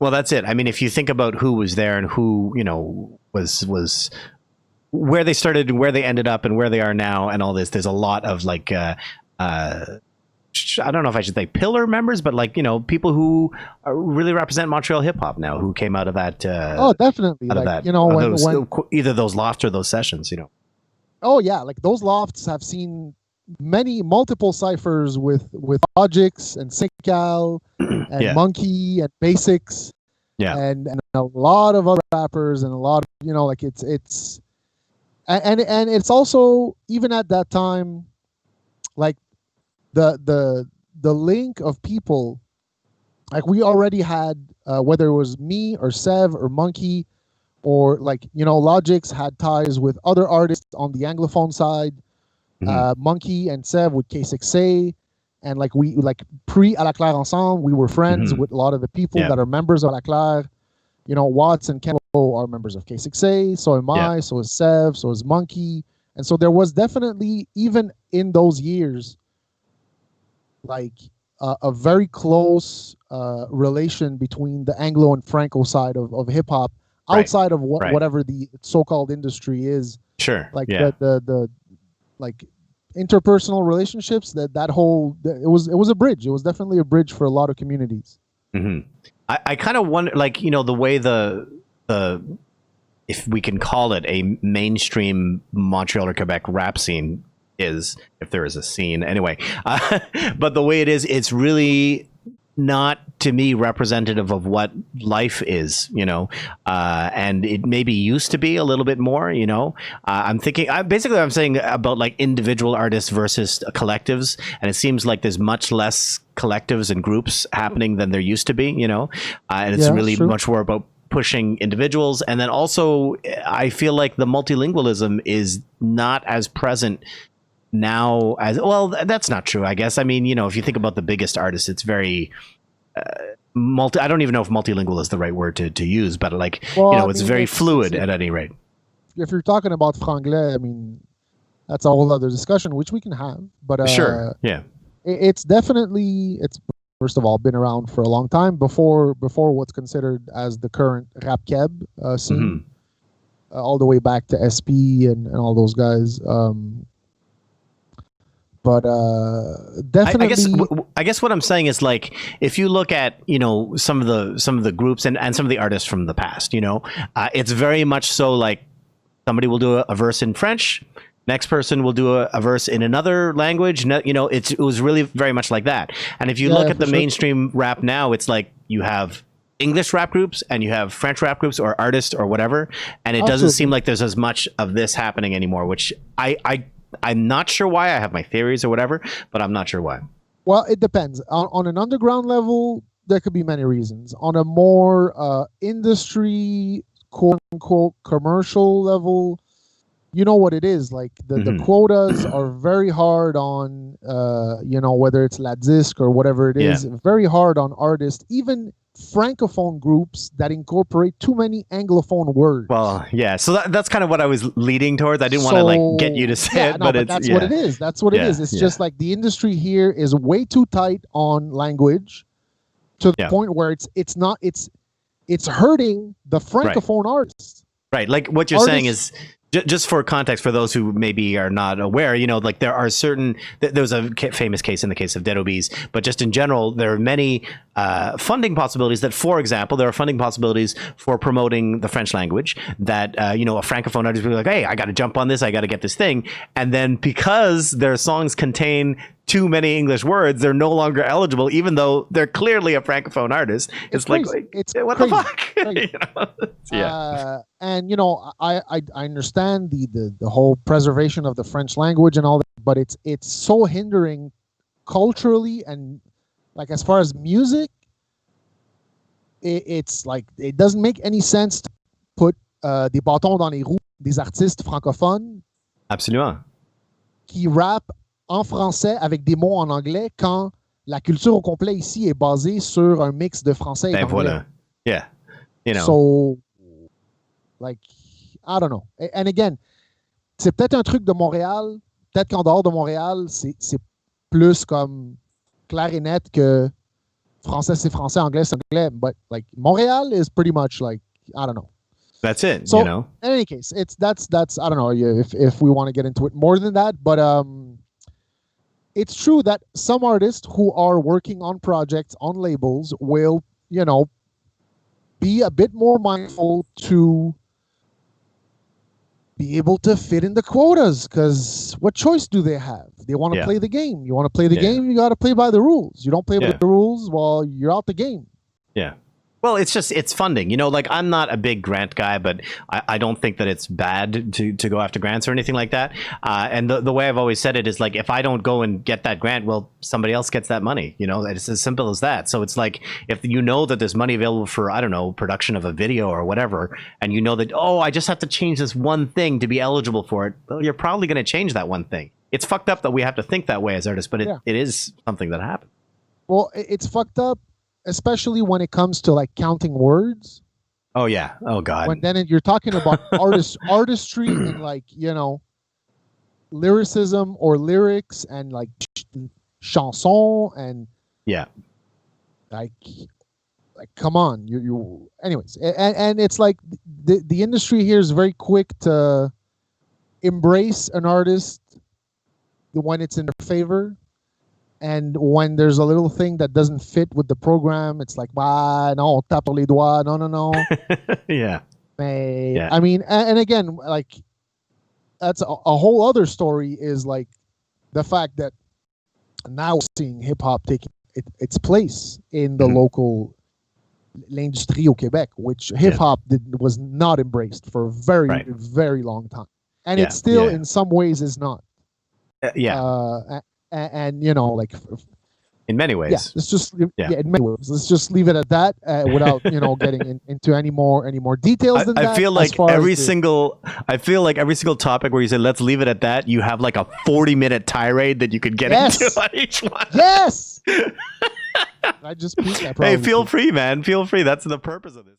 Well, that's it. I mean, if you think about who was there and who, was where they started and where they ended up and where they are now and all this, there's a lot of like, I don't know if I should say pillar members, but like, people who really represent Montreal hip hop now, who came out of that. Oh, definitely. Out like, of that, either those Lofts or those sessions, Oh yeah. Like those Lofts have seen multiple ciphers with Logix and Cal and Monk.E and Basics. Yeah. And a lot of other rappers and a lot of, like it's, and it's also, even at that time, like the link of people, like we already had, whether it was me or Sev or Monk.E, or like, Logix had ties with other artists on the Anglophone side, Monk.E and Sev with K6A, and like we, like pre À la Claire Ensemble, we were friends with a lot of the people that are members of À la Claire. Watts and Kempo are members of K6A, so am I, so is Sev, so is Monk.E. And so there was definitely, even in those years, like a very close relation between the Anglo and Franco side of hip hop, outside of whatever the so-called industry is. Sure. Like the like interpersonal relationships, that whole, it was a bridge. It was definitely a bridge for a lot of communities. I kind of wonder, like, the way the if we can call it a mainstream Montreal or Quebec rap scene is, if there is a scene anyway, but the way it is, it's really not, to me, representative of what life is, and it maybe used to be a little bit more, I'm thinking, I'm saying about like individual artists versus collectives, and it seems like there's much less collectives and groups happening than there used to be, and it's really much more about pushing individuals. And then also, I feel like the multilingualism is not as present now as well. That's not true, I guess. I mean, if you think about the biggest artists, it's very I don't even know if multilingual is the right word to use, but like, it's very fluid at any rate. If you're talking about franglais, I mean, that's a whole other discussion, which we can have, but sure, yeah, it's definitely, it's first of all been around for a long time, before what's considered as the current rap keb scene, all the way back to SP and all those guys. But definitely, I guess what I'm saying is, like, if you look at some of the groups and some of the artists from the past, it's very much so like somebody will do a verse in French, next person will do a verse in another language. It was really very much like that. And if you look at the mainstream rap now, it's like you have English rap groups and you have French rap groups or artists or whatever, and it doesn't seem like there's as much of this happening anymore, which I'm not sure why. I have my theories or whatever, but I'm not sure why. Well, it depends. On an underground level, there could be many reasons. On a more industry, quote unquote, commercial level, you know what it is. Like the quotas are very hard on, whether it's La Disque or whatever it is, very hard on artists, even francophone groups that incorporate too many anglophone words. Well, yeah, so that's kind of what I was leading towards. I didn't want to like get you to say it, but that's what it is. That's what it is. It's just like the industry here is way too tight on language, to the point where it's hurting the francophone artists. Right, like what you're saying is, just for context, for those who maybe are not aware, like there are certain, there was a famous case in the case of Dead Obies, but just in general, there are many funding possibilities that, for example, there are funding possibilities for promoting the French language that, a francophone artist would be like, hey, I got to jump on this, I got to get this thing. And then because their songs contain too many English words, they're no longer eligible, even though they're clearly a francophone artist. It's like what the fuck? And I understand the whole preservation of the French language and all that, but it's so hindering culturally, and like as far as music, it's like it doesn't make any sense to put des bâtons dans les roues des artistes francophones. Absolument. Qui rappent en français avec des mots en anglais quand la culture au complet ici est basée sur un mix de français et d'anglais. Voilà. Yeah. So, like, I don't know. And again, c'est peut-être un truc de Montréal. Peut-être qu'en dehors de Montréal, c'est plus comme clair et net que, français c'est français, anglais c'est anglais, but like Montreal is pretty much like, I don't know. That's it. So you know. in any case, that's I don't know if we want to get into it more than that, but it's true that some artists who are working on projects on labels will, you know, be a bit more mindful to be able to fit in the quotas, because what choice do they have? They want to play the game. You want to play the game, you got to play by the rules. You don't play by the rules, well, you're out the game. Yeah. Well, it's funding. You know, like I'm not a big grant guy, but I don't think that it's bad to go after grants or anything like that. And the way I've always said it is like, if I don't go and get that grant, well, somebody else gets that money. You know, it's as simple as that. So it's like, if you know that there's money available for, I don't know, production of a video or whatever, and you know that, oh, I just have to change this one thing to be eligible for it, well, you're probably going to change that one thing. It's fucked up that we have to think that way as artists, but it is something that happens. Well, it's fucked up, especially when it comes to like counting words. Oh yeah. Oh god. When then you're talking about artistry and like, you know, lyricism or lyrics and like chanson and like come on, you anyways, and it's like the industry here is very quick to embrace an artist when it's in their favor. And when there's a little thing that doesn't fit with the program, it's like, bah, no, tape les doigts, no. Yeah. I mean, and again, like, that's a whole other story, is like the fact that now we're seeing hip hop taking its place in the local l'industrie au Québec, which hip hop was not embraced for a very, very long time. And it still, in some ways, is not. And you know, like in many ways, let's just in many ways, let's just leave it at that without you know getting into any more details than that. I feel like every single topic where you say let's leave it at that, you have like a 40-minute tirade that you could get into on each one. Yes. I just peeked. Hey, feel free, man. Feel free. That's the purpose of this.